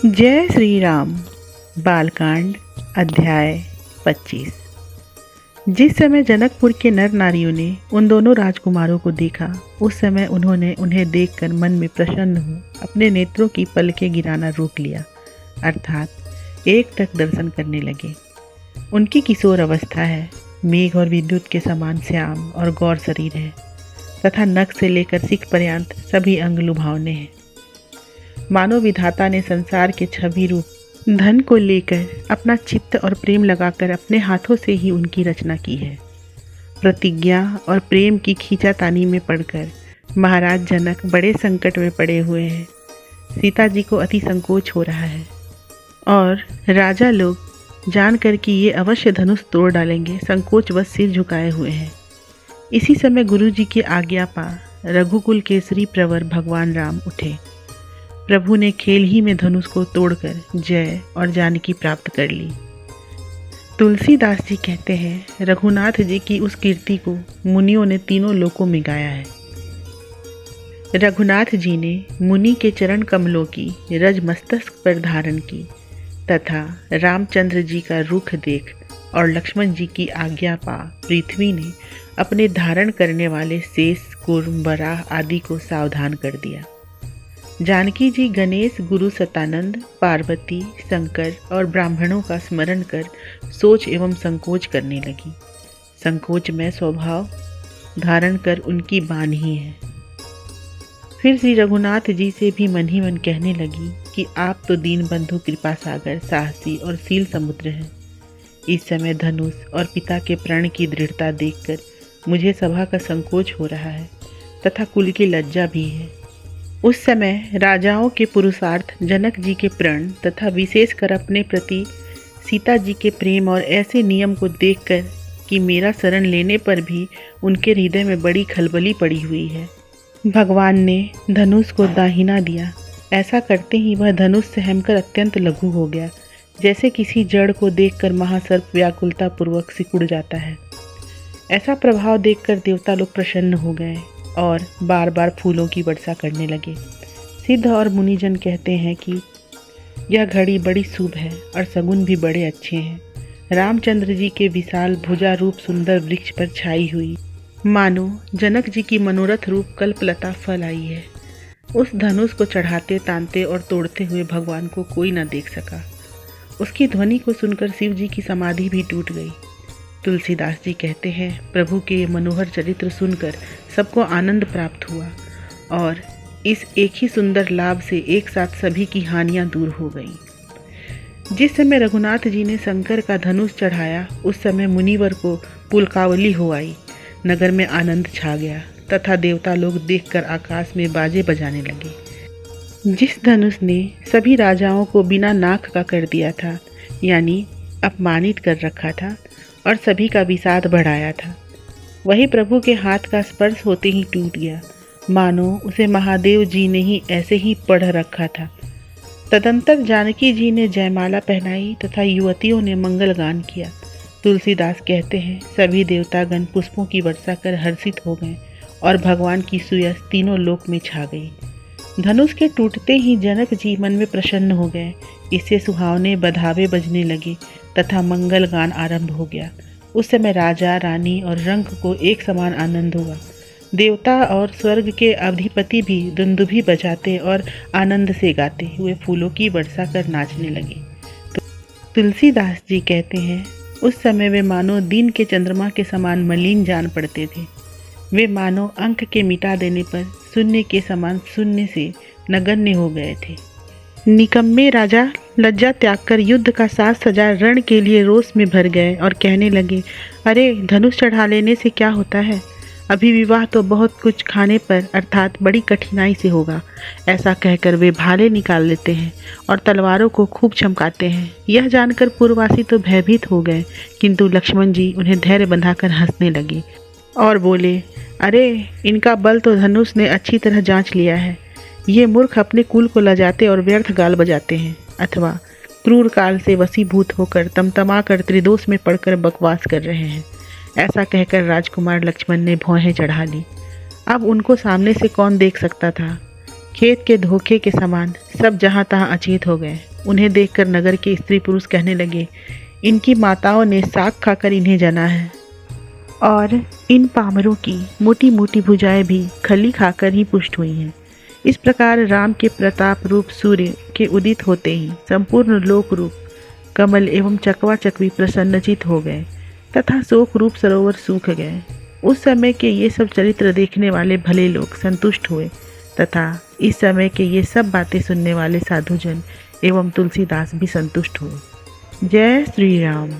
जय श्री राम। बालकांड अध्याय 25। जिस समय जनकपुर के नर नारियों ने उन दोनों राजकुमारों को देखा, उस समय उन्होंने उन्हें देखकर मन में प्रसन्न हो अपने नेत्रों की पलकें गिराना रोक लिया, अर्थात एकटक दर्शन करने लगे। उनकी किशोर अवस्था है, मेघ और विद्युत के समान श्याम और गौर शरीर है तथा नख से लेकर सिख पर्यंत सभी अंग लुभावने हैं। मानो विधाता ने संसार के छवि रूप धन को लेकर अपना चित्त और प्रेम लगाकर अपने हाथों से ही उनकी रचना की है। प्रतिज्ञा और प्रेम की खींचातानी में पड़कर महाराज जनक बड़े संकट में पड़े हुए हैं। सीता जी को अति संकोच हो रहा है और राजा लोग जानकर कि ये अवश्य धनुष तोड़ डालेंगे, संकोचवश सिर झुकाए हुए हैं। इसी समय गुरु जी की आज्ञा पा रघुकुल केसरी प्रवर भगवान राम उठे। प्रभु ने खेल ही में धनुष को तोड़कर जय और जानकी प्राप्त कर ली। तुलसीदास जी कहते हैं, रघुनाथ जी की उस कीर्ति को मुनियों ने तीनों लोकों में गाया है। रघुनाथ जी ने मुनि के चरण कमलों की रज मस्तक पर धारण की तथा रामचंद्र जी का रुख देख और लक्ष्मण जी की आज्ञा पा पृथ्वी ने अपने धारण करने वाले शेष कूर्म बराह आदि को सावधान कर दिया। जानकी जी गणेश, गुरु सतानंद, पार्वती, शंकर और ब्राह्मणों का स्मरण कर सोच एवं संकोच करने लगी। संकोच में स्वभाव धारण कर उनकी बान ही है। फिर श्री रघुनाथ जी से भी मन ही मन कहने लगी कि आप तो दीन बंधु, कृपा सागर, साहसी और शील समुद्र हैं। इस समय धनुष और पिता के प्रण की दृढ़ता देखकर मुझे सभा का संकोच हो रहा है तथा कुल की लज्जा भी है। उस समय राजाओं के पुरुषार्थ, जनक जी के प्रण तथा विशेषकर अपने प्रति सीता जी के प्रेम और ऐसे नियम को देखकर कि मेरा शरण लेने पर भी उनके हृदय में बड़ी खलबली पड़ी हुई है। भगवान ने धनुष को दाहिना दिया। ऐसा करते ही वह धनुष सहमकर अत्यंत लघु हो गया, जैसे किसी जड़ को देखकर महासर्प व्याकुलता पूर्वक सिकुड़ जाता है। ऐसा प्रभाव देखकर देवता लोग प्रसन्न हो गए और बार बार फूलों की वर्षा करने लगे। सिद्ध और मुनिजन कहते हैं कि यह घड़ी बड़ी शुभ है और सगुन भी बड़े अच्छे हैं। रामचंद्र जी के विशाल भुजा रूप सुंदर वृक्ष पर छाई हुई मानो जनक जी की मनोरथ रूप कल्पलता फल आई है। उस धनुष को चढ़ाते, तानते और तोड़ते हुए भगवान को कोई न देख सका। उसकी ध्वनि को सुनकर शिव जी की समाधि भी टूट गई। तुलसीदास जी कहते हैं, प्रभु के ये मनोहर चरित्र सुनकर सबको आनंद प्राप्त हुआ और इस एक ही सुंदर लाभ से एक साथ सभी की हानियां दूर हो गईं। जिस समय रघुनाथ जी ने शंकर का धनुष चढ़ाया, उस समय मुनिवर को पुलकावली हो आई। नगर में आनंद छा गया तथा देवता लोग देखकर आकाश में बाजे बजाने लगे। जिस धनुष ने सभी राजाओं को बिना नाक का कर दिया था, यानी अपमानित कर रखा था और सभी का विषाद बढ़ाया था, वही प्रभु के हाथ का स्पर्श होते ही टूट गया, मानो उसे महादेव जी ने ही ऐसे ही पढ़ रखा था। तदंतर जानकी जी ने जयमाला पहनाई तथा युवतियों ने मंगल गान किया। तुलसीदास कहते हैं, सभी देवतागण पुष्पों की वर्षा कर हर्षित हो गए और भगवान की सुयश तीनों लोक में छा गई। धनुष के टूटते ही जनक जी मन में प्रसन्न हो गए। इससे सुहावने बधावे बजने लगे तथा मंगल गान आरंभ हो गया। उस समय राजा, रानी और रंक को एक समान आनंद हुआ। देवता और स्वर्ग के अधिपति भी दुंदुभी बजाते और आनंद से गाते हुए फूलों की वर्षा कर नाचने लगे। तुलसीदास जी कहते हैं, उस समय वे मानो दिन के चंद्रमा के समान मलिन जान पड़ते थे। वे मानो अंक के मिटा देने पर शून्य के समान शून्य से नगण्य हो गए थे। निकम्मे राजा लज्जा त्याग कर युद्ध का साज सजा रण के लिए रोष में भर गए और कहने लगे, अरे धनुष चढ़ा लेने से क्या होता है? अभी विवाह तो बहुत कुछ खाने पर अर्थात बड़ी कठिनाई से होगा। ऐसा कहकर वे भाले निकाल लेते हैं और तलवारों को खूब चमकाते हैं। यह जानकर पूर्ववासी तो भयभीत हो गए, किंतु लक्ष्मण जी उन्हें धैर्य बंधाकर हंसने लगे और बोले, अरे इनका बल तो धनुष ने अच्छी तरह जांच लिया है। ये मूर्ख अपने कुल को लजाते और व्यर्थ गाल बजाते हैं अथवा क्रूर काल से वशीभूत होकर तमतमा कर त्रिदोष में पड़कर बकवास कर रहे हैं। ऐसा कहकर राजकुमार लक्ष्मण ने भौहें चढ़ा ली। अब उनको सामने से कौन देख सकता था। खेत के धोखे के समान सब जहाँ तहाँ अचेत हो गए। उन्हें देखकर नगर के स्त्री पुरुष कहने लगे, इनकी माताओं ने साग खाकर इन्हें जना है और इन पामरों की मोटी मोटी भुजाएं भी खली खाकर ही पुष्ट हुई हैं। इस प्रकार राम के प्रताप रूप सूर्य के उदित होते ही संपूर्ण लोक रूप कमल एवं चकवा चकवी प्रसन्नचित हो गए तथा शोक रूप सरोवर सूख गए। उस समय के ये सब चरित्र देखने वाले भले लोग संतुष्ट हुए तथा इस समय के ये सब बातें सुनने वाले साधुजन एवं तुलसीदास भी संतुष्ट हुए। जय श्री राम।